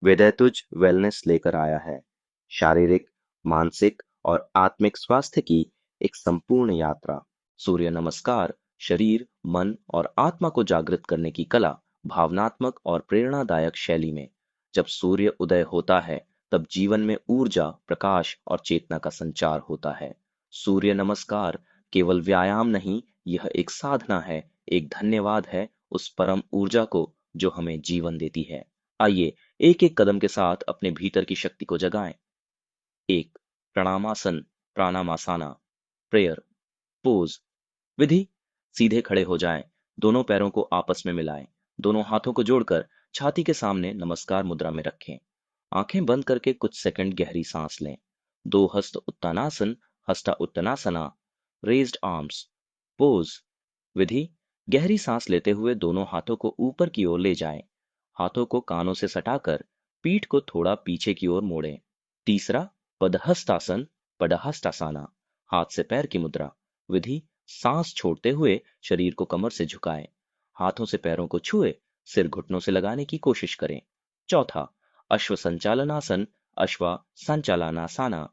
वेदैतुज wellness लेकर आया है। शारीरिक, मानसिक और आत्मिक स्वास्थ्य की एक संपूर्ण यात्रा। सूर्य नमस्कार शरीर, मन और आत्मा को जागृत करने की कला, भावनात्मक और प्रेरणादायक शैली में। जब सूर्य उदय होता है, तब जीवन में ऊर्जा, प्रकाश और चेतना का संचार होता है। सूर्य नमस्कार केवल व्यायाम नहीं, यह एक साधना है, एक धन्यवाद है उस परम ऊर्जा को जो हमें जीवन देती है। आइए एक एक कदम के साथ अपने भीतर की शक्ति को जगाएं। एक, प्रणामासन, प्राणामासाना, प्रेयर पोज। विधि: सीधे खड़े हो जाएं, दोनों पैरों को आपस में मिलाएं, दोनों हाथों को जोड़कर छाती के सामने नमस्कार मुद्रा में रखें। आंखें बंद करके कुछ सेकंड गहरी सांस लें। दो हस्त उत्तानासन, हस्ता उत्तनासना, रेज्ड आर्म्स। पोज। विधि: गहरी सांस लेते हुए दोनों हाथों को ऊपर की ओर ले जाएं, हाथों को कानों से सटाकर पीठ को थोड़ा पीछे की ओर मोड़ें। तीसरा, पदहस्तासन, पडहस्तासाना, हाथ से पैर की मुद्रा। विधि: सांस छोड़ते हुए शरीर को कमर से झुकाएं, हाथों से पैरों को छुए, सिर घुटनों से लगाने की कोशिश करें। चौथा, अश्व संचालनासन, अश्वा संचालनासाना,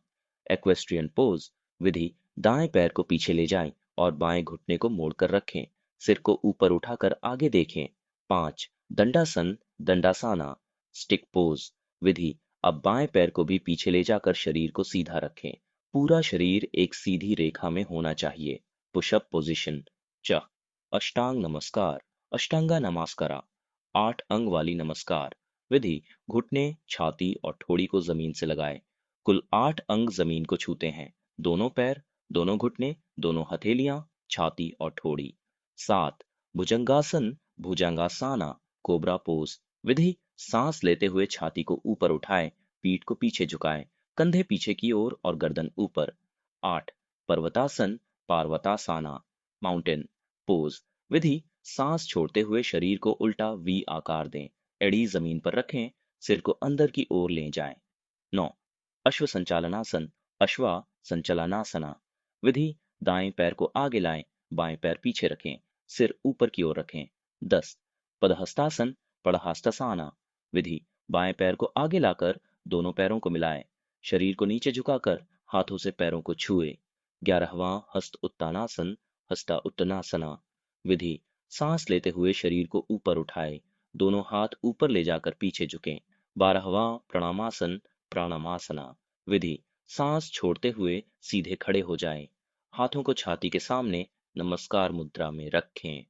एक्वेस्ट्रियन पोज। विधि: दाएं पैर को पीछे ले जाएं और बाएं घुटने को मोड़कर रखें, सिर को ऊपर उठाकर आगे देखें। 5, दंडासन, दंडासाना, स्टिक पोज। विधि: अब बाएं पैर को भी पीछे ले जाकर शरीर को सीधा रखें, पूरा शरीर एक सीधी रेखा में होना चाहिए। Pushup position. च, अष्टांग नमस्कार, अष्टांगा नमस्कारा, 8 अंग वाली नमस्कार। विधि: घुटने, छाती और ठोड़ी को जमीन से लगाएं, कुल 8 अंग जमीन को छूते हैं, दोनों पैर, दोनों घुटने, दोनों हथेलियां, छाती और ठोड़ी। 7, भुजंगासन, भुजंगासाना, कोबरा पोज। विधि: सांस लेते हुए छाती को ऊपर उठाएं, पीठ को पीछे झुकाएं, कंधे पीछे की ओर और गर्दन ऊपर। 8, पर्वतासन, पार्वतासाना, माउंटेन पोज। विधि: सांस छोड़ते हुए शरीर को उल्टा वी आकार दें, एड़ी जमीन पर रखें, सिर को अंदर की ओर ले जाएं। 9, अश्व संचालनासन, अश्वा संचलनासना। विधि: दाएं पैर को आगे लाएं, बाएं पैर पीछे रखें, सिर ऊपर की ओर रखें। 10, पदहस्तासन, पड़हस्तासाना। विधि: बाएं पैर को आगे लाकर दोनों पैरों को मिलाएं, शरीर को नीचे झुकाकर हाथों से पैरों को छुए। 11वां, हस्त उत्तानासन, हस्ता उत्तनासना। विधि: सांस लेते हुए शरीर को ऊपर उठाए, दोनों हाथ ऊपर ले जाकर पीछे झुकें। 12वां, प्रणामासन, प्राणामासना। विधि: सांस छोड़ते हुए सीधे खड़े हो जाएं, हाथों को छाती के सामने नमस्कार मुद्रा में रखें।